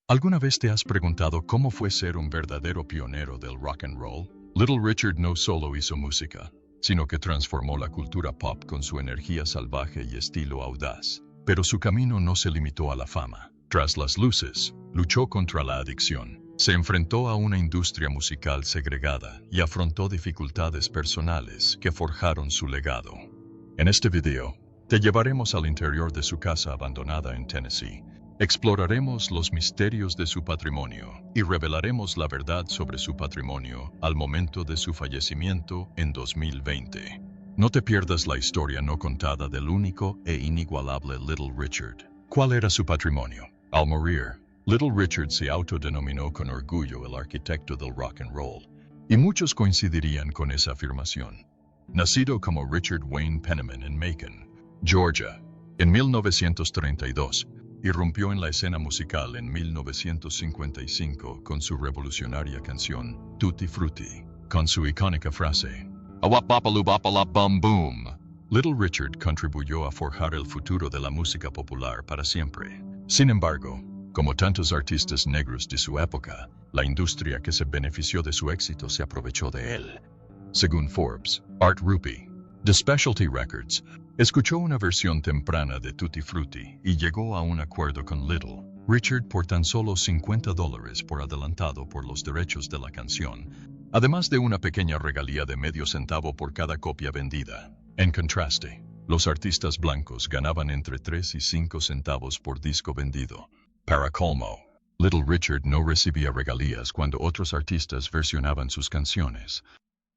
¿Alguna vez te has preguntado cómo fue ser un verdadero pionero del rock and roll? Little Richard no solo hizo música, sino que transformó la cultura pop con su energía salvaje y estilo audaz. Pero su camino no se limitó a la fama. Tras las luces, luchó contra la adicción. Se enfrentó a una industria musical segregada y afrontó dificultades personales que forjaron su legado. En este video, te llevaremos al interior de su casa abandonada en Tennessee. Exploraremos los misterios de su patrimonio y revelaremos la verdad sobre su patrimonio al momento de su fallecimiento en 2020. No te pierdas la historia no contada del único e inigualable Little Richard. ¿Cuál era su patrimonio? Al morir, Little Richard se autodenominó con orgullo el arquitecto del rock and roll, y muchos coincidirían con esa afirmación. Nacido como Richard Wayne Penniman en Macon, Georgia, en 1932, irrumpió en la escena musical en 1955 con su revolucionaria canción Tutti Frutti, con su icónica frase "Awap-bapaloo-bapalap-bum boom". Little Richard contribuyó a forjar el futuro de la música popular para siempre. Sin embargo, como tantos artistas negros de su época, la industria que se benefició de su éxito se aprovechó de él. Según Forbes, Art Rupe, de Specialty Records, escuchó una versión temprana de Tutti Frutti y llegó a un acuerdo con Little Richard por tan solo $50 por adelantado por los derechos de la canción, además de una pequeña regalía de medio centavo por cada copia vendida. En contraste, los artistas blancos ganaban entre 3 y 5 centavos por disco vendido. Para colmo, Little Richard no recibía regalías cuando otros artistas versionaban sus canciones.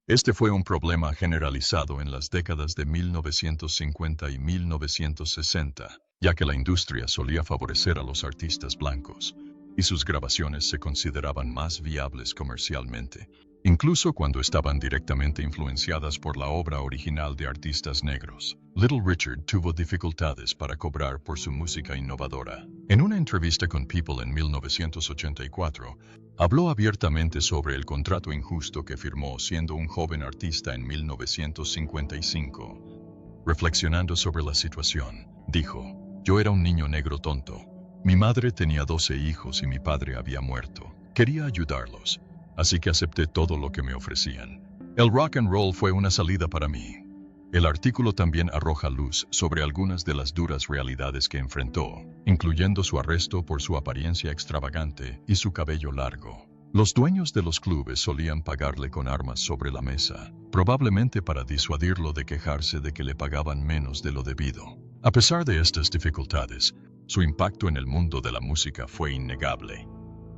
Este fue un problema generalizado en las décadas de 1950 y 1960, ya que la industria solía favorecer a los artistas blancos, y sus grabaciones se consideraban más viables comercialmente, incluso cuando estaban directamente influenciadas por la obra original de artistas negros. Little Richard tuvo dificultades para cobrar por su música innovadora. En una entrevista con People en 1984, habló abiertamente sobre el contrato injusto que firmó siendo un joven artista en 1955. Reflexionando sobre la situación, dijo: "Yo era un niño negro tonto. Mi madre tenía 12 hijos y mi padre había muerto. Quería ayudarlos, así que acepté todo lo que me ofrecían. El rock and roll fue una salida para mí". El artículo también arroja luz sobre algunas de las duras realidades que enfrentó, incluyendo su arresto por su apariencia extravagante y su cabello largo. Los dueños de los clubes solían pagarle con armas sobre la mesa, probablemente para disuadirlo de quejarse de que le pagaban menos de lo debido. A pesar de estas dificultades, su impacto en el mundo de la música fue innegable.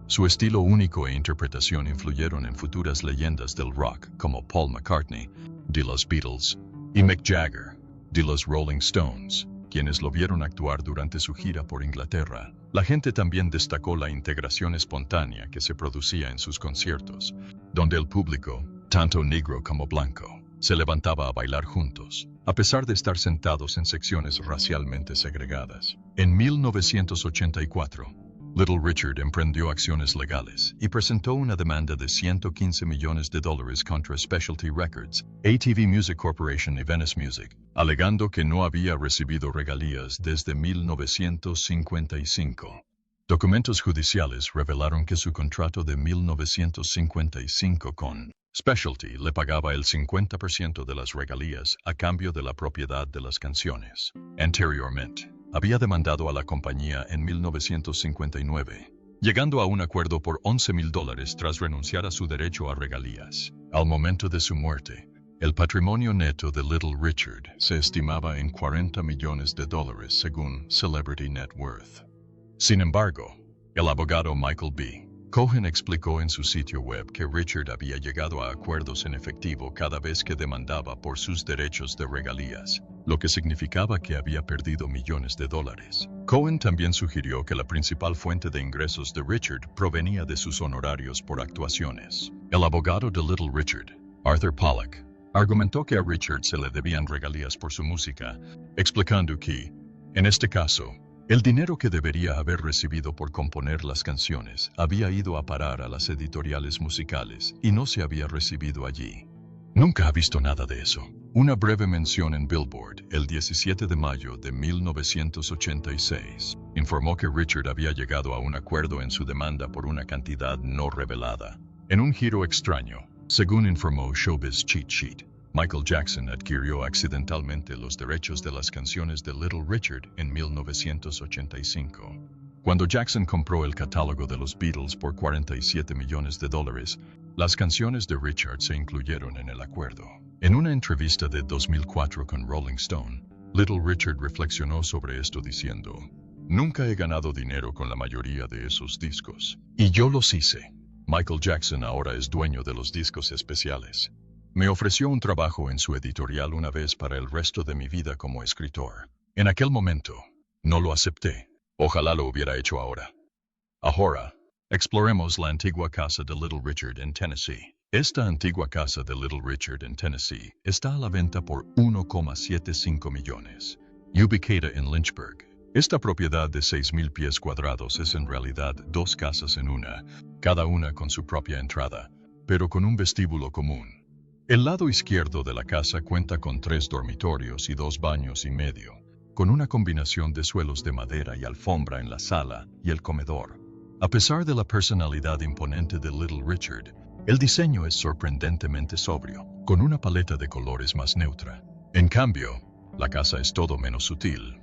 Su estilo único e interpretación influyeron en futuras leyendas del rock como Paul McCartney, de los Beatles, y Mick Jagger, de los Rolling Stones, quienes lo vieron actuar durante su gira por Inglaterra. La gente también destacó la integración espontánea que se producía en sus conciertos, donde el público, tanto negro como blanco, se levantaba a bailar juntos, a pesar de estar sentados en secciones racialmente segregadas. En 1984, Little Richard emprendió acciones legales y presentó una demanda de $115 millones contra Specialty Records, ATV Music Corporation y Venice Music, alegando que no había recibido regalías desde 1955. Documentos judiciales revelaron que su contrato de 1955 con Specialty le pagaba el 50% de las regalías a cambio de la propiedad de las canciones. Anteriormente, había demandado a la compañía en 1959, llegando a un acuerdo por $11,000 tras renunciar a su derecho a regalías. Al momento de su muerte, el patrimonio neto de Little Richard se estimaba en $40 millones según Celebrity Net Worth. Sin embargo, el abogado Michael B. Cohen explicó en su sitio web que Richard había llegado a acuerdos en efectivo cada vez que demandaba por sus derechos de regalías, lo que significaba que había perdido millones de dólares. Cohen también sugirió que la principal fuente de ingresos de Richard provenía de sus honorarios por actuaciones. El abogado de Little Richard, Arthur Pollock, argumentó que a Richard se le debían regalías por su música, explicando que, en este caso, el dinero que debería haber recibido por componer las canciones había ido a parar a las editoriales musicales y no se había recibido allí. Nunca ha visto nada de eso. Una breve mención en Billboard el 17 de mayo de 1986. informó que Richard había llegado a un acuerdo en su demanda por una cantidad no revelada. En un giro extraño, según informó Showbiz Cheat Sheet, Michael Jackson adquirió accidentalmente los derechos de las canciones de Little Richard en 1985. Cuando Jackson compró el catálogo de los Beatles por $47 millones, las canciones de Richard se incluyeron en el acuerdo. En una entrevista de 2004 con Rolling Stone, Little Richard reflexionó sobre esto diciendo: "Nunca he ganado dinero con la mayoría de esos discos. Y yo los hice. Michael Jackson ahora es dueño de los discos especiales. Me ofreció un trabajo en su editorial una vez para el resto de mi vida como escritor. En aquel momento, no lo acepté. Ojalá lo hubiera hecho ahora". Ahora, exploremos la antigua casa de Little Richard en Tennessee. Esta antigua casa de Little Richard en Tennessee está a la venta por $1,75 millones. Ubicada en Lynchburg. Esta propiedad de 6,000 pies cuadrados es en realidad dos casas en una, cada una con su propia entrada, pero con un vestíbulo común. El lado izquierdo de la casa cuenta con 3 dormitorios y 2 baños y medio, con una combinación de suelos de madera y alfombra en la sala y el comedor. A pesar de la personalidad imponente de Little Richard, el diseño es sorprendentemente sobrio, con una paleta de colores más neutra. En cambio, la casa es todo menos sutil.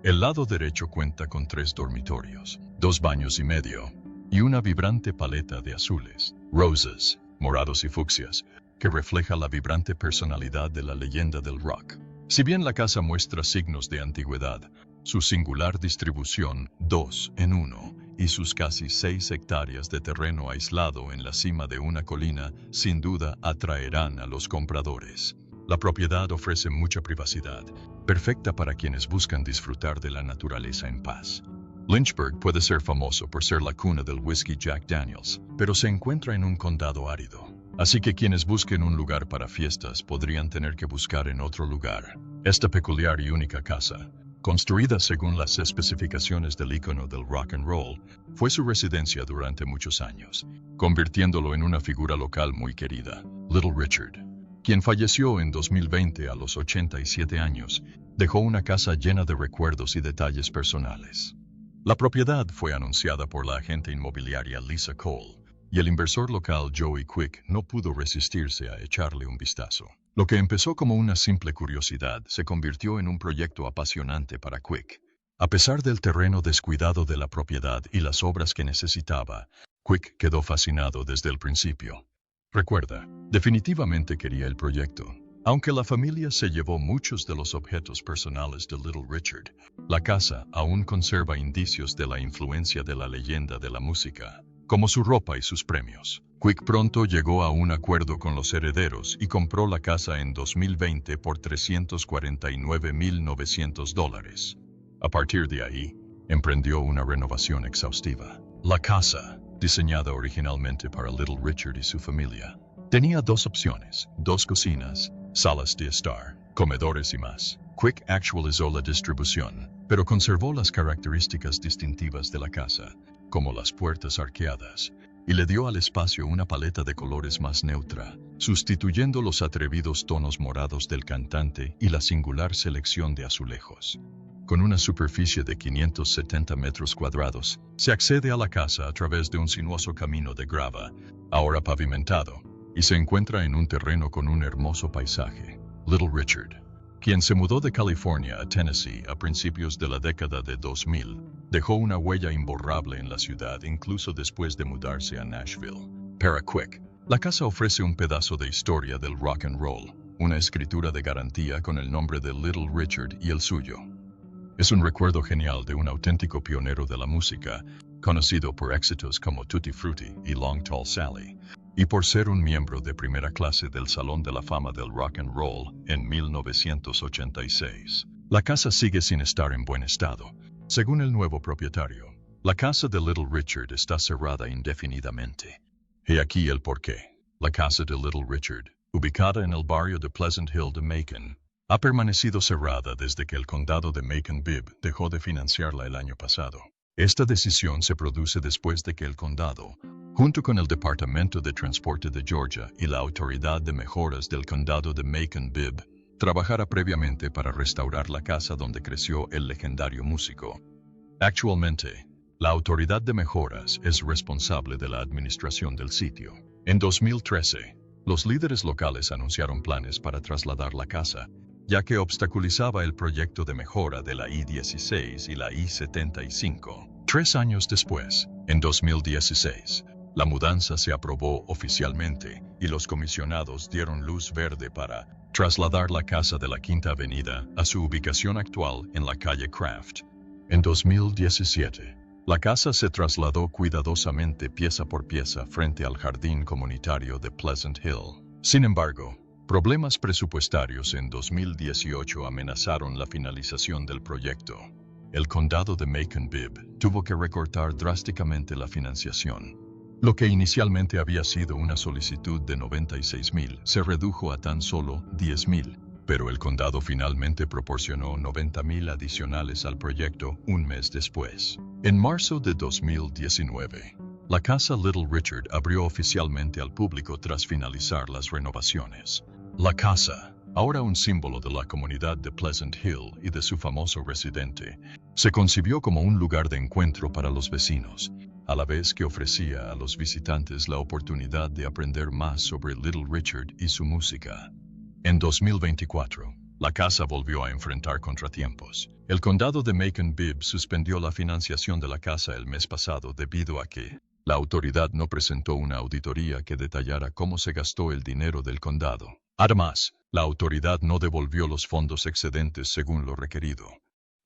El lado derecho cuenta con 3 dormitorios, 2 baños y medio, y una vibrante paleta de azules, rosas, morados y fucsias, que refleja la vibrante personalidad de la leyenda del rock. Si bien la casa muestra signos de antigüedad, su singular distribución 2 en 1 y sus casi 6 hectáreas de terreno aislado en la cima de una colina sin duda atraerán a los compradores. La propiedad ofrece mucha privacidad, perfecta para quienes buscan disfrutar de la naturaleza en paz. Lynchburg puede ser famoso por ser la cuna del whisky Jack Daniels, pero se encuentra en un condado árido. Así que quienes busquen un lugar para fiestas podrían tener que buscar en otro lugar. Esta peculiar y única casa, construida según las especificaciones del ícono del rock and roll, fue su residencia durante muchos años, convirtiéndolo en una figura local muy querida, Little Richard, quien falleció en 2020 a los 87 años, dejó una casa llena de recuerdos y detalles personales. La propiedad fue anunciada por la agente inmobiliaria Lisa Cole, y el inversor local Joey Quick no pudo resistirse a echarle un vistazo. Lo que empezó como una simple curiosidad se convirtió en un proyecto apasionante para Quick. A pesar del terreno descuidado de la propiedad y las obras que necesitaba, Quick quedó fascinado desde el principio. Recuerda, definitivamente quería el proyecto. Aunque la familia se llevó muchos de los objetos personales de Little Richard, la casa aún conserva indicios de la influencia de la leyenda de la música, como su ropa y sus premios. Quick pronto llegó a un acuerdo con los herederos y compró la casa en 2020 por $349,900. A partir de ahí, emprendió una renovación exhaustiva. La casa, diseñada originalmente para Little Richard y su familia, tenía 2 opciones, 2 cocinas, salas de estar, comedores y más. Quick actualizó la distribución, pero conservó las características distintivas de la casa, como las puertas arqueadas, y le dio al espacio una paleta de colores más neutra, sustituyendo los atrevidos tonos morados del cantante y la singular selección de azulejos. Con una superficie de 570 metros cuadrados, se accede a la casa a través de un sinuoso camino de grava, ahora pavimentado, y se encuentra en un terreno con un hermoso paisaje. Little Richard, quien se mudó de California a Tennessee a principios de la década de 2000, dejó una huella imborrable en la ciudad incluso después de mudarse a Nashville. Para Quick, la casa ofrece un pedazo de historia del rock and roll, una escritura de garantía con el nombre de Little Richard y el suyo. Es un recuerdo genial de un auténtico pionero de la música, conocido por éxitos como Tutti Frutti y Long Tall Sally, y por ser un miembro de primera clase del Salón de la Fama del Rock and Roll en 1986. La casa sigue sin estar en buen estado. Según el nuevo propietario, la casa de Little Richard está cerrada indefinidamente. He aquí el porqué. La casa de Little Richard, ubicada en el barrio de Pleasant Hill de Macon, ha permanecido cerrada desde que el condado de Macon-Bibb dejó de financiarla el año pasado. Esta decisión se produce después de que el condado, junto con el Departamento de Transporte de Georgia y la Autoridad de Mejoras del Condado de Macon-Bibb, trabajara previamente para restaurar la casa donde creció el legendario músico. Actualmente, la Autoridad de Mejoras es responsable de la administración del sitio. En 2013, los líderes locales anunciaron planes para trasladar la casa, ya que obstaculizaba el proyecto de mejora de la I-16 y la I-75. 3 años después, en 2016, la mudanza se aprobó oficialmente y los comisionados dieron luz verde para trasladar la casa de la Quinta Avenida a su ubicación actual en la calle Craft. En 2017, la casa se trasladó cuidadosamente pieza por pieza frente al jardín comunitario de Pleasant Hill. Sin embargo, problemas presupuestarios en 2018 amenazaron la finalización del proyecto. El condado de Macon-Bibb tuvo que recortar drásticamente la financiación. Lo que inicialmente había sido una solicitud de $96,000 se redujo a tan solo $10,000, pero el condado finalmente proporcionó $90,000 adicionales al proyecto un mes después. En marzo de 2019, la casa Little Richard abrió oficialmente al público tras finalizar las renovaciones. La casa, ahora un símbolo de la comunidad de Pleasant Hill y de su famoso residente, se concibió como un lugar de encuentro para los vecinos, a la vez que ofrecía a los visitantes la oportunidad de aprender más sobre Little Richard y su música. En 2024, la casa volvió a enfrentar contratiempos. El condado de Macon-Bibb suspendió la financiación de la casa el mes pasado debido a que la autoridad no presentó una auditoría que detallara cómo se gastó el dinero del condado. Además, la autoridad no devolvió los fondos excedentes según lo requerido.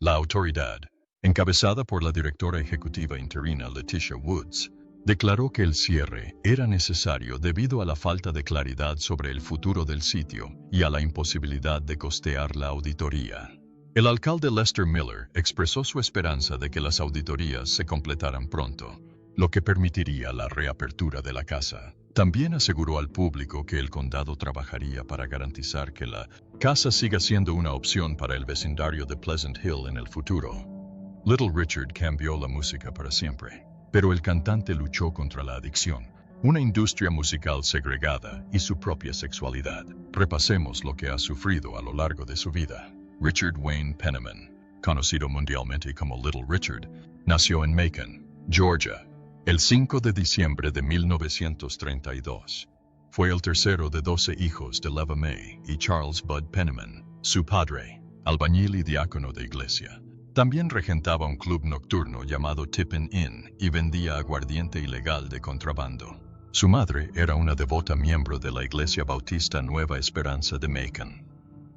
La autoridad, encabezada por la directora ejecutiva interina Leticia Woods, declaró que el cierre era necesario debido a la falta de claridad sobre el futuro del sitio y a la imposibilidad de costear la auditoría. El alcalde Lester Miller expresó su esperanza de que las auditorías se completaran pronto, lo que permitiría la reapertura de la casa. También aseguró al público que el condado trabajaría para garantizar que la casa siga siendo una opción para el vecindario de Pleasant Hill en el futuro. Little Richard cambió la música para siempre, pero el cantante luchó contra la adicción, una industria musical segregada y su propia sexualidad. Repasemos lo que ha sufrido a lo largo de su vida. Richard Wayne Penniman, conocido mundialmente como Little Richard, nació en Macon, Georgia, el 5 de diciembre de 1932. Fue el tercero de 12 hijos de Leva Mae y Charles Bud Penniman, su padre, albañil y diácono de iglesia. También regentaba un club nocturno llamado Tippin Inn y vendía aguardiente ilegal de contrabando. Su madre era una devota miembro de la Iglesia Bautista Nueva Esperanza de Macon.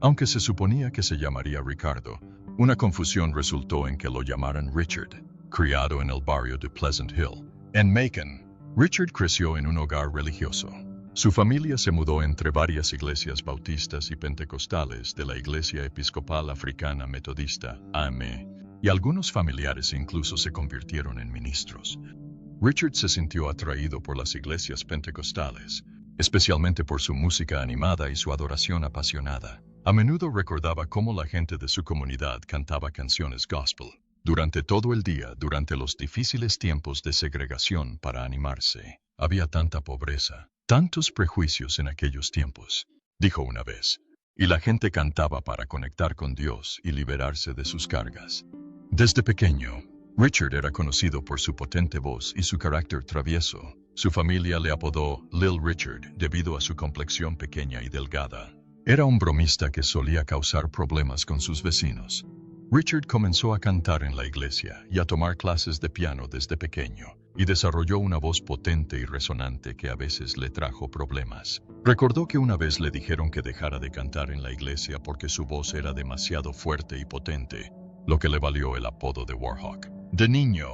Aunque se suponía que se llamaría Ricardo, una confusión resultó en que lo llamaran Richard. Criado en el barrio de Pleasant Hill, en Macon, Richard creció en un hogar religioso. Su familia se mudó entre varias iglesias bautistas y pentecostales de la Iglesia Episcopal Africana Metodista, AME, y algunos familiares incluso se convirtieron en ministros. Richard se sintió atraído por las iglesias pentecostales, especialmente por su música animada y su adoración apasionada. A menudo recordaba cómo la gente de su comunidad cantaba canciones gospel durante todo el día, durante los difíciles tiempos de segregación para animarse. Había tanta pobreza, tantos prejuicios en aquellos tiempos, dijo una vez, y la gente cantaba para conectar con Dios y liberarse de sus cargas. Desde pequeño, Richard era conocido por su potente voz y su carácter travieso. Su familia le apodó Lil Richard debido a su complexión pequeña y delgada. Era un bromista que solía causar problemas con sus vecinos. Richard comenzó a cantar en la iglesia y a tomar clases de piano desde pequeño, y desarrolló una voz potente y resonante que a veces le trajo problemas. Recordó que una vez le dijeron que dejara de cantar en la iglesia porque su voz era demasiado fuerte y potente, lo que le valió el apodo de Warhawk. De niño,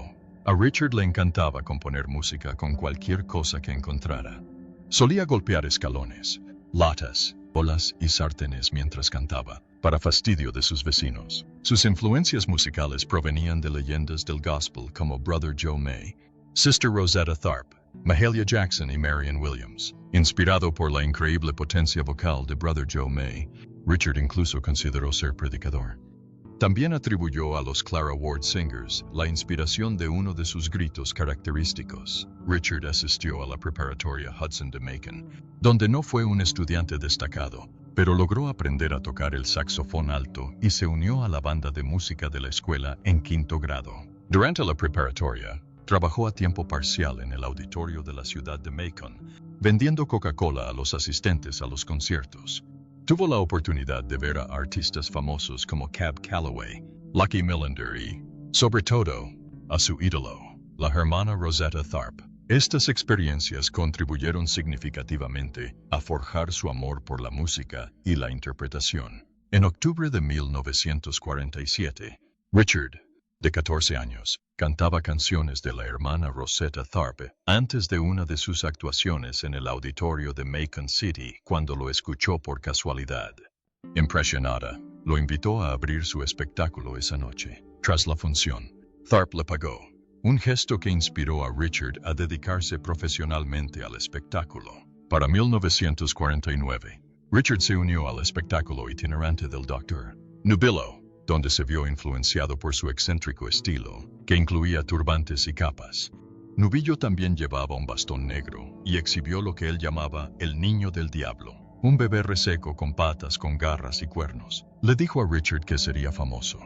a Richard le encantaba componer música con cualquier cosa que encontrara. Solía golpear escalones, latas, bolas y sartenes mientras cantaba, para fastidio de sus vecinos. Sus influencias musicales provenían de leyendas del gospel como Brother Joe May, Sister Rosetta Tharpe, Mahalia Jackson y Marianne Williams. Inspirado por la increíble potencia vocal de Brother Joe May, Richard incluso consideró ser predicador. También atribuyó a los Clara Ward Singers la inspiración de uno de sus gritos característicos. Richard asistió a la preparatoria Hudson de Macon, donde no fue un estudiante destacado, pero logró aprender a tocar el saxofón alto y se unió a la banda de música de la escuela en quinto grado. Durante la preparatoria, trabajó a tiempo parcial en el auditorio de la ciudad de Macon, vendiendo Coca-Cola a los asistentes a los conciertos. Tuvo la oportunidad de ver a artistas famosos como Cab Calloway, Lucky Millinder y, sobre todo, a su ídolo, la hermana Rosetta Tharpe. Estas experiencias contribuyeron significativamente a forjar su amor por la música y la interpretación. En octubre de 1947, Richard, de 14 años, cantaba canciones de la hermana Rosetta Tharpe antes de una de sus actuaciones en el auditorio de Macon City cuando lo escuchó por casualidad. Impresionada, lo invitó a abrir su espectáculo esa noche. Tras la función, Tharpe le pagó, un gesto que inspiró a Richard a dedicarse profesionalmente al espectáculo. Para 1949, Richard se unió al espectáculo itinerante del Dr. Nubilo, donde se vio influenciado por su excéntrico estilo, que incluía turbantes y capas. Nubillo también llevaba un bastón negro y exhibió lo que él llamaba el niño del diablo, un bebé reseco con patas con garras y cuernos. Le dijo a Richard que sería famoso,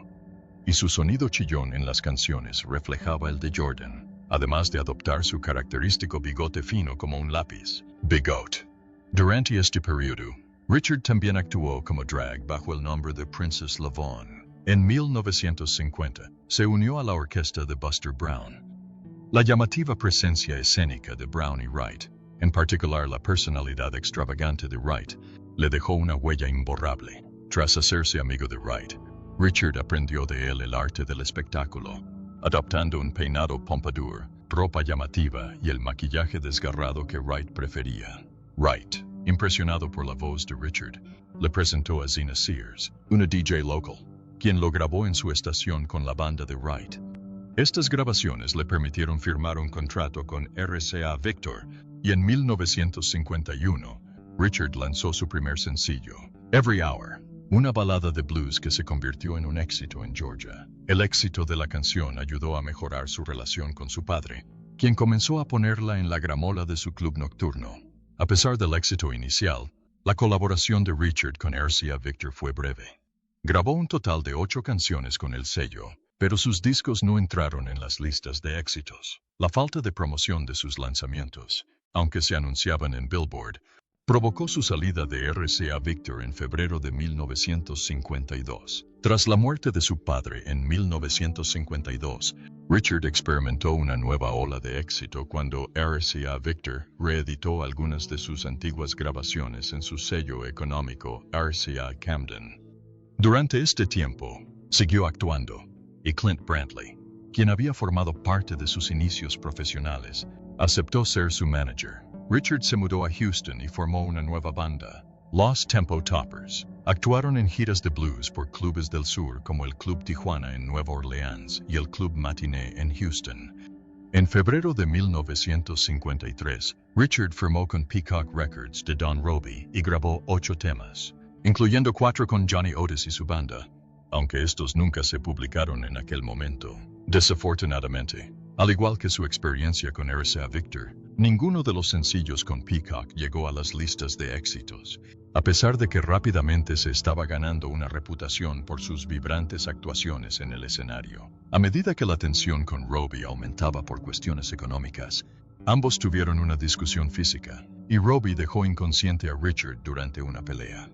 y su sonido chillón en las canciones reflejaba el de Jordan, además de adoptar su característico bigote fino como un lápiz. Bigot. Durante este periodo, Richard también actuó como drag bajo el nombre de Princess Lavon. En 1950, se unió a la orquesta de Buster Brown. La llamativa presencia escénica de Brown y Wright, en particular la personalidad extravagante de Wright, le dejó una huella imborrable. Tras hacerse amigo de Wright, Richard aprendió de él el arte del espectáculo, adoptando un peinado pompadour, ropa llamativa y el maquillaje desgarrado que Wright prefería. Wright, impresionado por la voz de Richard, le presentó a Zena Sears, una DJ local, quien lo grabó en su estación con la banda de Wright. Estas grabaciones le permitieron firmar un contrato con RCA Victor, y en 1951, Richard lanzó su primer sencillo, Every Hour, una balada de blues que se convirtió en un éxito en Georgia. El éxito de la canción ayudó a mejorar su relación con su padre, quien comenzó a ponerla en la gramola de su club nocturno. A pesar del éxito inicial, la colaboración de Richard con RCA Victor fue breve. Grabó un total de 8 canciones con el sello, pero sus discos no entraron en las listas de éxitos. La falta de promoción de sus lanzamientos, aunque se anunciaban en Billboard, provocó su salida de RCA Victor en febrero de 1952. Tras la muerte de su padre en 1952, Richard experimentó una nueva ola de éxito cuando RCA Victor reeditó algunas de sus antiguas grabaciones en su sello económico RCA Camden. Durante este tiempo, siguió actuando, y Clint Brantley, quien había formado parte de sus inicios profesionales, aceptó ser su manager. Richard se mudó a Houston y formó una nueva banda, Los Tempo Toppers. Actuaron en giras de blues por clubes del sur como el Club Tijuana en Nueva Orleans y el Club Matinee en Houston. En febrero de 1953, Richard firmó con Peacock Records de Don Roby y grabó 8 temas, incluyendo 4 con Johnny Otis y su banda, aunque estos nunca se publicaron en aquel momento. Desafortunadamente, al igual que su experiencia con RCA Victor, ninguno de los sencillos con Peacock llegó a las listas de éxitos, a pesar de que rápidamente se estaba ganando una reputación por sus vibrantes actuaciones en el escenario. A medida que la tensión con Roby aumentaba por cuestiones económicas, ambos tuvieron una discusión física, y Roby dejó inconsciente a Richard durante una pelea.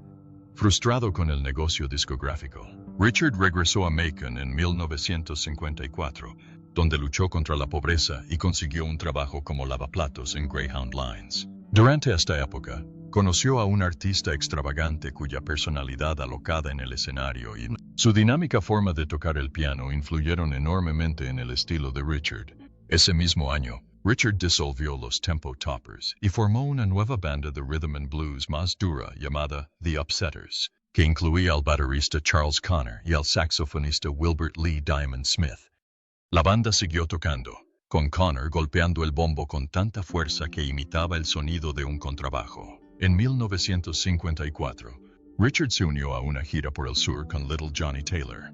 Frustrado con el negocio discográfico, Richard regresó a Macon en 1954, donde luchó contra la pobreza y consiguió un trabajo como lavaplatos en Greyhound Lines. Durante esta época, conoció a un artista extravagante cuya personalidad alocada en el escenario y su dinámica forma de tocar el piano influyeron enormemente en el estilo de Richard. Ese mismo año, Richard disolvió los Tempo Toppers y formó una nueva banda de rhythm and blues más dura llamada The Upsetters, que incluía al baterista Charles Connor y al saxofonista Wilbert Lee Diamond Smith. La banda siguió tocando, con Connor golpeando el bombo con tanta fuerza que imitaba el sonido de un contrabajo. En 1954, Richard se unió a una gira por el sur con Little Johnny Taylor.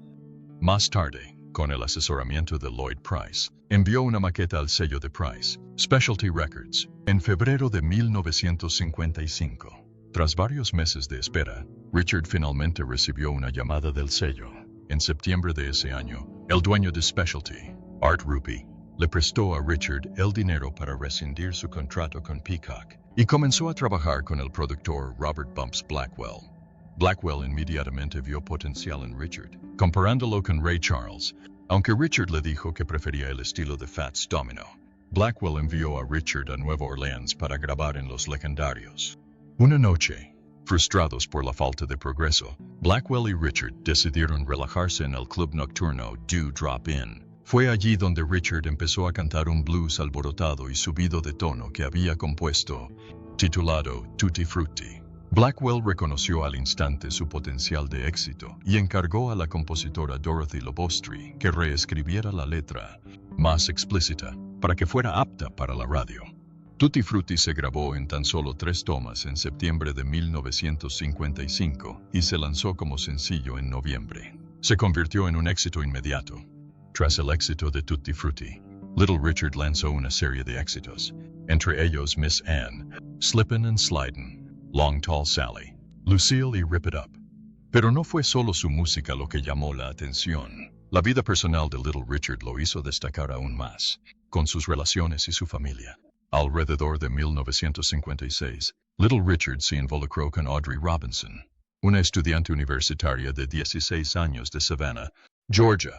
Más tarde, con el asesoramiento de Lloyd Price, envió una maqueta al sello de Price, Specialty Records, en febrero de 1955. Tras varios meses de espera, Richard finalmente recibió una llamada del sello. En septiembre de ese año, el dueño de Specialty, Art Rupe le prestó a Richard el dinero para rescindir su contrato con Peacock y comenzó a trabajar con el productor Robert Bumps Blackwell. Blackwell inmediatamente vio potencial en Richard, comparándolo con Ray Charles, aunque Richard le dijo que prefería el estilo de Fats Domino. Blackwell envió a Richard a Nueva Orleans para grabar en Los Legendarios. Una noche, frustrados por la falta de progreso, Blackwell y Richard decidieron relajarse en el club nocturno Dew Drop Inn. Fue allí donde Richard empezó a cantar un blues alborotado y subido de tono que había compuesto, titulado Tutti Frutti. Blackwell reconoció al instante su potencial de éxito y encargó a la compositora Dorothy Lobostri que reescribiera la letra, más explícita, para que fuera apta para la radio. Tutti Frutti se grabó en tan solo 3 tomas en septiembre de 1955 y se lanzó como sencillo en noviembre. Se convirtió en un éxito inmediato. Tras el éxito de Tutti Frutti, Little Richard lanzó una serie de éxitos, entre ellos Miss Anne, Slippin' and Slidin', Long Tall Sally, Lucille y Rip It Up. Pero no fue solo su música lo que llamó la atención. La vida personal de Little Richard lo hizo destacar aún más, con sus relaciones y su familia. Alrededor de 1956, Little Richard se involucró con Audrey Robinson, una estudiante universitaria de 16 años de Savannah, Georgia.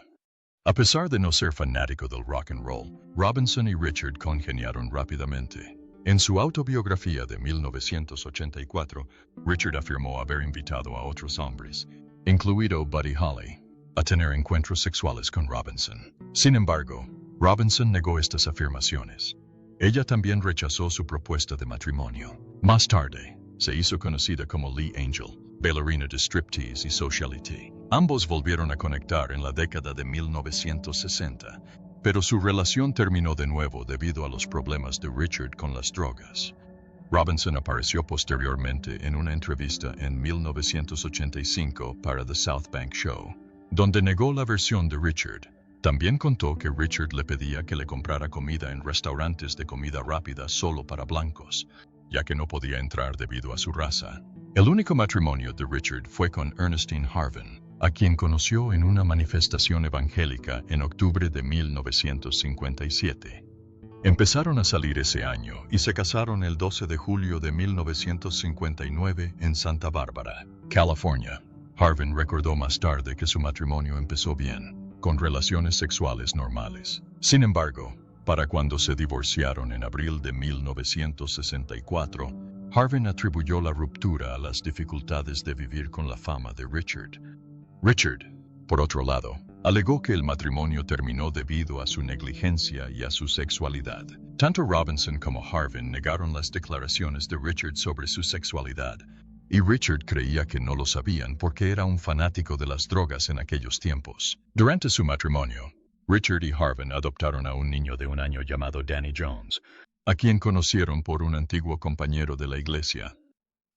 A pesar de no ser fanático del rock and roll, Robinson y Richard congeniaron rápidamente. En su autobiografía de 1984, Richard afirmó haber invitado a otros hombres, incluido Buddy Holly, a tener encuentros sexuales con Robinson. Sin embargo, Robinson negó estas afirmaciones. Ella también rechazó su propuesta de matrimonio. Más tarde, se hizo conocida como Lee Angel, bailarina de striptease y socialite. Ambos volvieron a conectar en la década de 1960, pero su relación terminó de nuevo debido a los problemas de Richard con las drogas. Robinson apareció posteriormente en una entrevista en 1985 para The South Bank Show, donde negó la versión de Richard. También contó que Richard le pedía que le comprara comida en restaurantes de comida rápida solo para blancos, ya que no podía entrar debido a su raza. El único matrimonio de Richard fue con Ernestine Harvin, a quien conoció en una manifestación evangélica en octubre de 1957. Empezaron a salir ese año y se casaron el 12 de julio de 1959 en Santa Bárbara, California. Harvin recordó más tarde que su matrimonio empezó bien, con relaciones sexuales normales. Sin embargo, para cuando se divorciaron en abril de 1964, Harvin atribuyó la ruptura a las dificultades de vivir con la fama de Richard. Richard, por otro lado, alegó que el matrimonio terminó debido a su negligencia y a su sexualidad. Tanto Robinson como Harvin negaron las declaraciones de Richard sobre su sexualidad, y Richard creía que no lo sabían porque era un fanático de las drogas en aquellos tiempos. Durante su matrimonio, Richard y Harvin adoptaron a un niño de 1 año llamado Danny Jones, a quien conocieron por un antiguo compañero de la iglesia.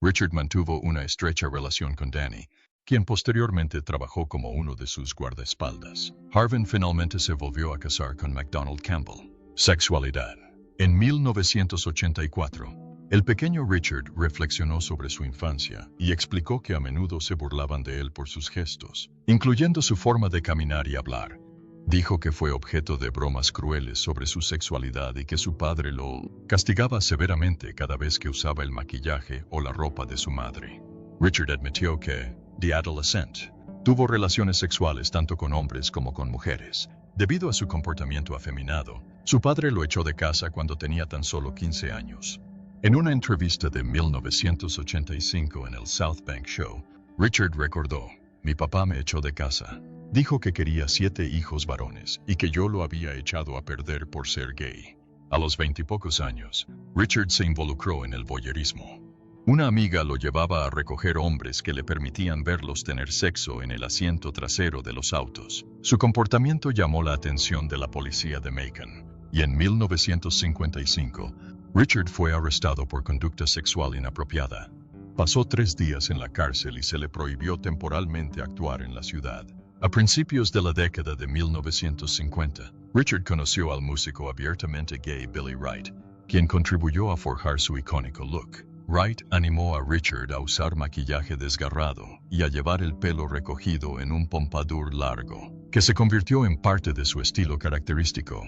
Richard mantuvo una estrecha relación con Danny, quien posteriormente trabajó como uno de sus guardaespaldas. Harvin finalmente se volvió a casar con MacDonald Campbell. Sexualidad. En 1984, el pequeño Richard reflexionó sobre su infancia y explicó que a menudo se burlaban de él por sus gestos, incluyendo su forma de caminar y hablar. Dijo que fue objeto de bromas crueles sobre su sexualidad y que su padre lo castigaba severamente cada vez que usaba el maquillaje o la ropa de su madre. Richard admitió que, de adolescente, tuvo relaciones sexuales tanto con hombres como con mujeres. Debido a su comportamiento afeminado, su padre lo echó de casa cuando tenía tan solo 15 años. En una entrevista de 1985 en el South Bank Show, Richard recordó: "Mi papá me echó de casa. Dijo que quería 7 hijos varones y que yo lo había echado a perder por ser gay". A los 20 y pocos años, Richard se involucró en el voyeurismo. Una amiga lo llevaba a recoger hombres que le permitían verlos tener sexo en el asiento trasero de los autos. Su comportamiento llamó la atención de la policía de Macon, y en 1955, Richard fue arrestado por conducta sexual inapropiada. Pasó 3 días en la cárcel y se le prohibió temporalmente actuar en la ciudad. A principios de la década de 1950, Richard conoció al músico abiertamente gay Billy Wright, quien contribuyó a forjar su icónico look. Wright animó a Richard a usar maquillaje desgarrado y a llevar el pelo recogido en un pompadour largo, que se convirtió en parte de su estilo característico.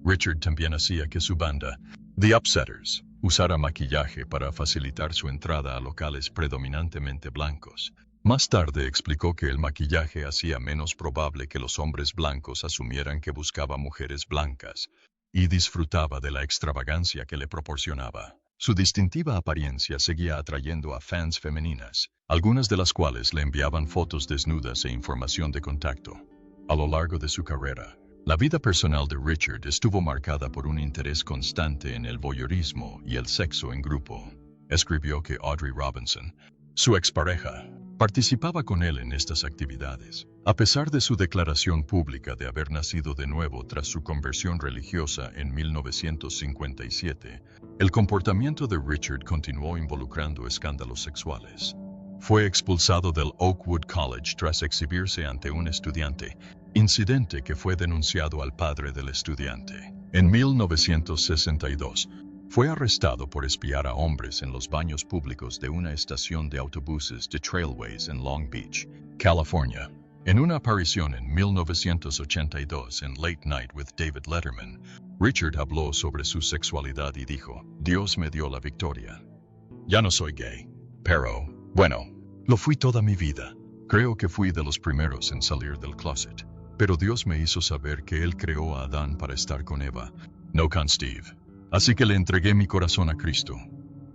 Richard también hacía que su banda, The Upsetters, usara maquillaje para facilitar su entrada a locales predominantemente blancos. Más tarde explicó que el maquillaje hacía menos probable que los hombres blancos asumieran que buscaba mujeres blancas, y disfrutaba de la extravagancia que le proporcionaba. Su distintiva apariencia seguía atrayendo a fans femeninas, algunas de las cuales le enviaban fotos desnudas e información de contacto. A lo largo de su carrera, la vida personal de Richard estuvo marcada por un interés constante en el voyeurismo y el sexo en grupo. Escribió que Audrey Robinson, su expareja, participaba con él en estas actividades. A pesar de su declaración pública de haber nacido de nuevo tras su conversión religiosa en 1957, el comportamiento de Richard continuó involucrando escándalos sexuales. Fue expulsado del Oakwood College tras exhibirse ante un estudiante, incidente que fue denunciado al padre del estudiante. En 1962, fue arrestado por espiar a hombres en los baños públicos de una estación de autobuses de Trailways en Long Beach, California. En una aparición en 1982 en Late Night with David Letterman, Richard habló sobre su sexualidad y dijo: "Dios me dio la victoria. Ya no soy gay, pero, bueno, lo fui toda mi vida. Creo que fui de los primeros en salir del closet. Pero Dios me hizo saber que Él creó a Adán para estar con Eva, no con Steve. Así que le entregué mi corazón a Cristo".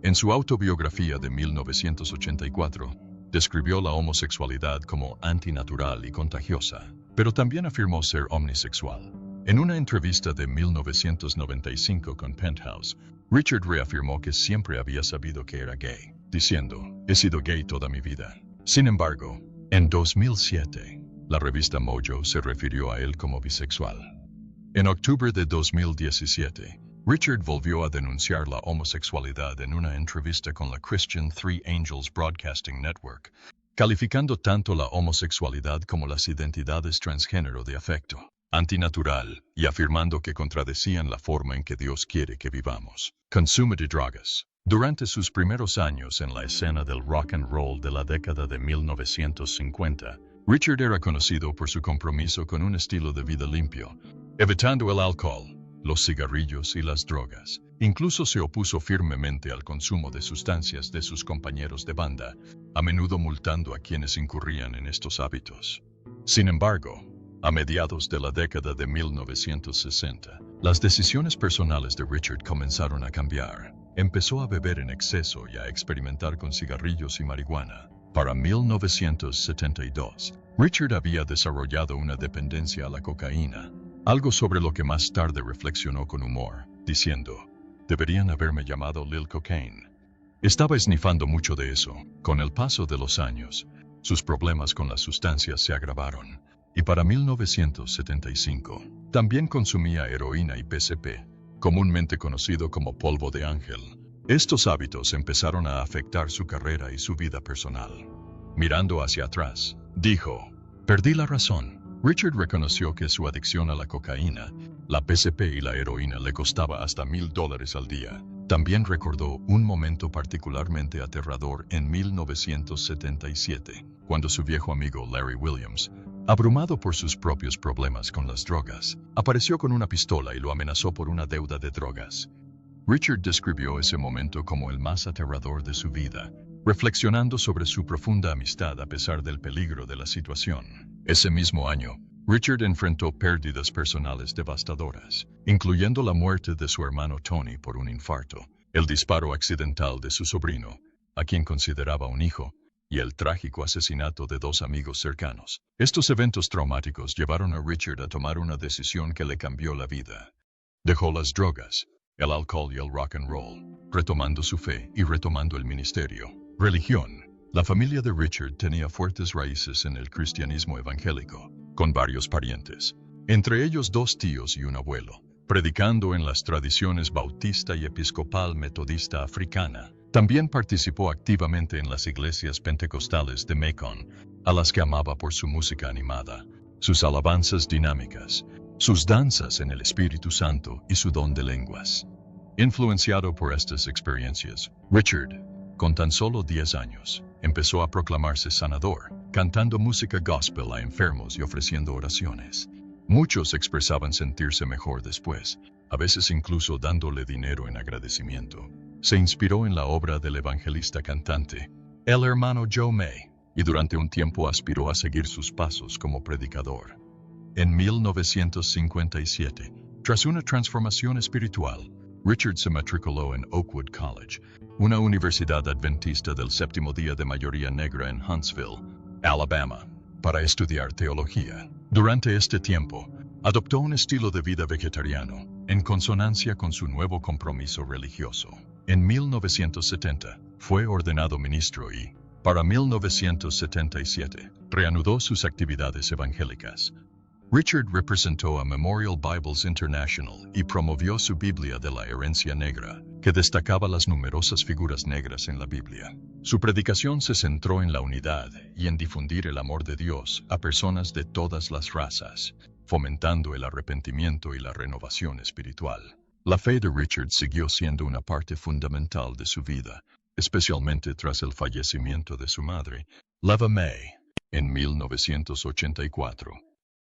En su autobiografía de 1984, describió la homosexualidad como antinatural y contagiosa, pero también afirmó ser omnisexual. En una entrevista de 1995 con Penthouse, Richard reafirmó que siempre había sabido que era gay, diciendo: "He sido gay toda mi vida". Sin embargo, en 2007, la revista Mojo se refirió a él como bisexual. En octubre de 2017, Richard volvió a denunciar la homosexualidad en una entrevista con la Christian Three Angels Broadcasting Network, calificando tanto la homosexualidad como las identidades transgénero de afecto antinatural, y afirmando que contradecían la forma en que Dios quiere que vivamos. Consumo de drogas. Durante sus primeros años en la escena del rock and roll de la década de 1950, Richard era conocido por su compromiso con un estilo de vida limpio, evitando el alcohol, los cigarrillos y las drogas. Incluso se opuso firmemente al consumo de sustancias de sus compañeros de banda, a menudo multando a quienes incurrían en estos hábitos. Sin embargo, a mediados de la década de 1960, las decisiones personales de Richard comenzaron a cambiar. Empezó a beber en exceso y a experimentar con cigarrillos y marihuana. Para 1972, Richard había desarrollado una dependencia a la cocaína, algo sobre lo que más tarde reflexionó con humor, diciendo: "Deberían haberme llamado Lil Cocaine". Estaba esnifando mucho de eso. Con el paso de los años, sus problemas con las sustancias se agravaron, y para 1975, también consumía heroína y PCP, comúnmente conocido como polvo de ángel. Estos hábitos empezaron a afectar su carrera y su vida personal. Mirando hacia atrás, dijo: "Perdí la razón". Richard reconoció que su adicción a la cocaína, la PCP y la heroína le costaba hasta $1,000 al día. También recordó un momento particularmente aterrador en 1977, cuando su viejo amigo Larry Williams, abrumado por sus propios problemas con las drogas, apareció con una pistola y lo amenazó por una deuda de drogas. Richard describió ese momento como el más aterrador de su vida, reflexionando sobre su profunda amistad a pesar del peligro de la situación. Ese mismo año, Richard enfrentó pérdidas personales devastadoras, incluyendo la muerte de su hermano Tony por un infarto, el disparo accidental de su sobrino, a quien consideraba un hijo, y el trágico asesinato de 2 amigos cercanos. Estos eventos traumáticos llevaron a Richard a tomar una decisión que le cambió la vida. Dejó las drogas, el alcohol y el rock and roll, retomando su fe y retomando el ministerio. Religión. La familia de Richard tenía fuertes raíces en el cristianismo evangélico, con varios parientes, entre ellos 2 tíos y un abuelo, predicando en las tradiciones bautista y episcopal metodista africana. También participó activamente en las iglesias pentecostales de Macon, a las que amaba por su música animada, sus alabanzas dinámicas, sus danzas en el Espíritu Santo y su don de lenguas. Influenciado por estas experiencias, Richard Con tan solo 10 años, empezó a proclamarse sanador, cantando música gospel a enfermos y ofreciendo oraciones. Muchos expresaban sentirse mejor después, a veces incluso dándole dinero en agradecimiento. Se inspiró en la obra del evangelista cantante, el hermano Joe May, y durante un tiempo aspiró a seguir sus pasos como predicador. En 1957, tras una transformación espiritual, Richard se matriculó en Oakwood College, una universidad adventista del séptimo día de mayoría negra en Huntsville, Alabama, para estudiar teología. Durante este tiempo, adoptó un estilo de vida vegetariano, en consonancia con su nuevo compromiso religioso. En 1970, fue ordenado ministro y, para 1977, reanudó sus actividades evangélicas. Richard representó a Memorial Bibles International y promovió su Biblia de la herencia negra, que destacaba las numerosas figuras negras en la Biblia. Su predicación se centró en la unidad y en difundir el amor de Dios a personas de todas las razas, fomentando el arrepentimiento y la renovación espiritual. La fe de Richard siguió siendo una parte fundamental de su vida, especialmente tras el fallecimiento de su madre, Leva May, en 1984.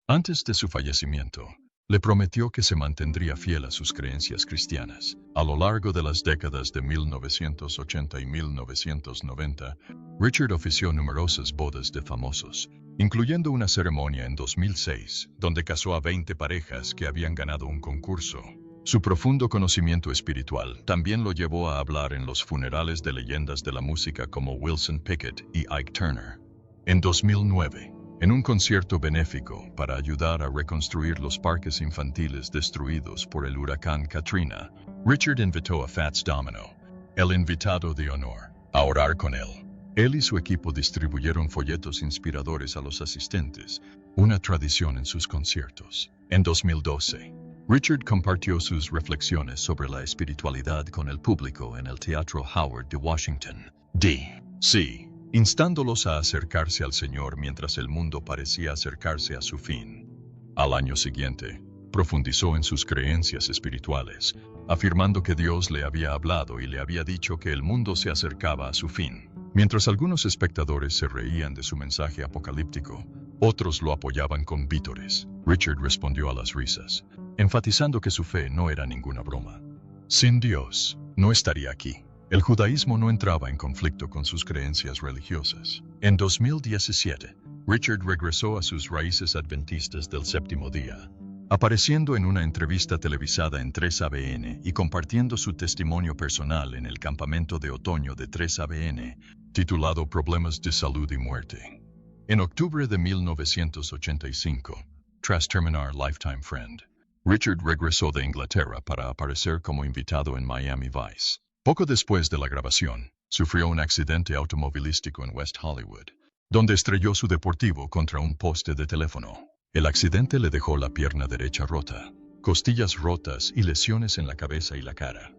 Antes de su fallecimiento, le prometió que se mantendría fiel a sus creencias cristianas. A lo largo de las décadas de 1980 y 1990, Richard ofició numerosas bodas de famosos, incluyendo una ceremonia en 2006, donde casó a 20 parejas que habían ganado un concurso. Su profundo conocimiento espiritual también lo llevó a hablar en los funerales de leyendas de la música como Wilson Pickett y Ike Turner. En 2009, en un concierto benéfico para ayudar a reconstruir los parques infantiles destruidos por el huracán Katrina, Richard invitó a Fats Domino, el invitado de honor, a orar con él. Él y su equipo distribuyeron folletos inspiradores a los asistentes, una tradición en sus conciertos. En 2012, Richard compartió sus reflexiones sobre la espiritualidad con el público en el Teatro Howard de Washington, D.C., instándolos a acercarse al Señor mientras el mundo parecía acercarse a su fin. Al año siguiente, profundizó en sus creencias espirituales, afirmando que Dios le había hablado y le había dicho que el mundo se acercaba a su fin. Mientras algunos espectadores se reían de su mensaje apocalíptico, otros lo apoyaban con vítores. Richard respondió a las risas, enfatizando que su fe no era ninguna broma. Sin Dios, no estaría aquí. El judaísmo no entraba en conflicto con sus creencias religiosas. En 2017, Richard regresó a sus raíces adventistas del séptimo día, apareciendo en una entrevista televisada en 3ABN y compartiendo su testimonio personal en el campamento de otoño de 3ABN, titulado Problemas de Salud y Muerte. En octubre de 1985, tras terminar Lifetime Friend, Richard regresó de Inglaterra para aparecer como invitado en Miami Vice. Poco después de la grabación, sufrió un accidente automovilístico en West Hollywood, donde estrelló su deportivo contra un poste de teléfono. El accidente le dejó la pierna derecha rota, costillas rotas y lesiones en la cabeza y la cara.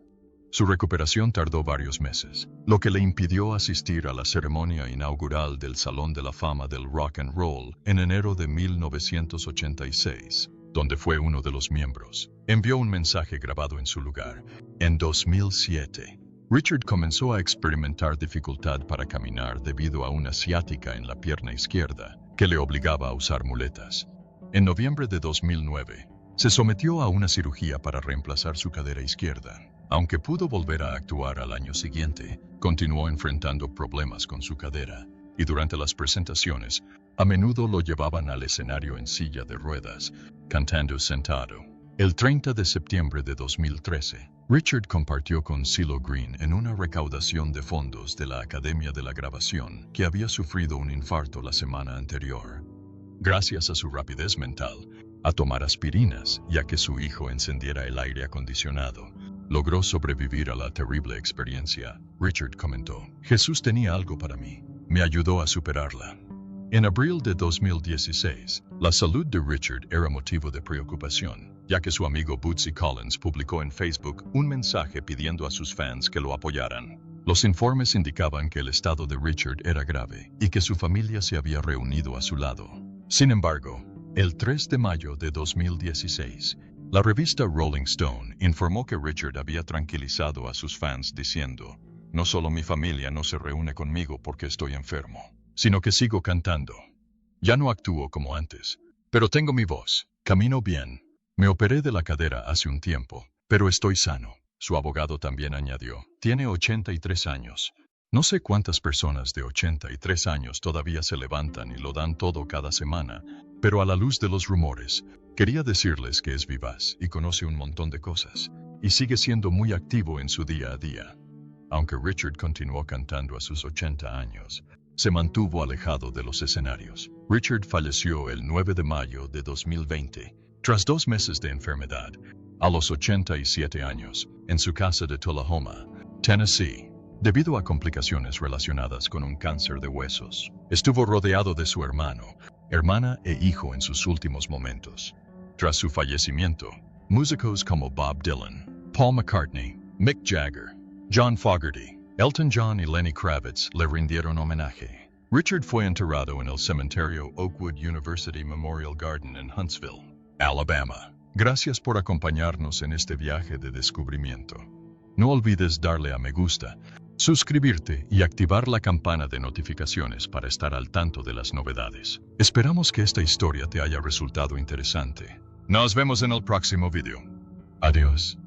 Su recuperación tardó varios meses, lo que le impidió asistir a la ceremonia inaugural del Salón de la Fama del Rock and Roll en enero de 1986, donde fue uno de los miembros. Envió un mensaje grabado en su lugar. En 2007, Richard comenzó a experimentar dificultad para caminar debido a una ciática en la pierna izquierda, que le obligaba a usar muletas. En noviembre de 2009, se sometió a una cirugía para reemplazar su cadera izquierda. Aunque pudo volver a actuar al año siguiente, continuó enfrentando problemas con su cadera, y durante las presentaciones, a menudo lo llevaban al escenario en silla de ruedas, cantando sentado. El 30 de septiembre de 2013, Richard compartió con CeeLo Green en una recaudación de fondos de la Academia de la Grabación que había sufrido un infarto la semana anterior. Gracias a su rapidez mental, a tomar aspirinas y a que su hijo encendiera el aire acondicionado, logró sobrevivir a la terrible experiencia. Richard comentó, Jesús tenía algo para mí, me ayudó a superarla. En abril de 2016, la salud de Richard era motivo de preocupación, ya que su amigo Bootsy Collins publicó en Facebook un mensaje pidiendo a sus fans que lo apoyaran. Los informes indicaban que el estado de Richard era grave y que su familia se había reunido a su lado. Sin embargo, el 3 de mayo de 2016, la revista Rolling Stone informó que Richard había tranquilizado a sus fans diciendo, No solo mi familia no se reúne conmigo porque estoy enfermo, sino que sigo cantando. Ya no actúo como antes, pero tengo mi voz. Camino bien. Me operé de la cadera hace un tiempo, pero estoy sano. Su abogado también añadió. Tiene 83 años. No sé cuántas personas de 83 años todavía se levantan y lo dan todo cada semana, pero a la luz de los rumores, quería decirles que es vivaz y conoce un montón de cosas, y sigue siendo muy activo en su día a día. Aunque Richard continuó cantando a sus 80 años, se mantuvo alejado de los escenarios. Richard falleció el 9 de mayo de 2020, tras 2 meses de enfermedad, a los 87 años, en su casa de Tullahoma, Tennessee, debido a complicaciones relacionadas con un cáncer de huesos. Estuvo rodeado de su hermano, hermana e hijo en sus últimos momentos. Tras su fallecimiento, músicos como Bob Dylan, Paul McCartney, Mick Jagger, John Fogerty, Elton John y Lenny Kravitz le rindieron homenaje. Richard fue enterrado en el cementerio Oakwood University Memorial Garden en Huntsville, Alabama. Gracias por acompañarnos en este viaje de descubrimiento. No olvides darle a me gusta, suscribirte y activar la campana de notificaciones para estar al tanto de las novedades. Esperamos que esta historia te haya resultado interesante. Nos vemos en el próximo video. Adiós.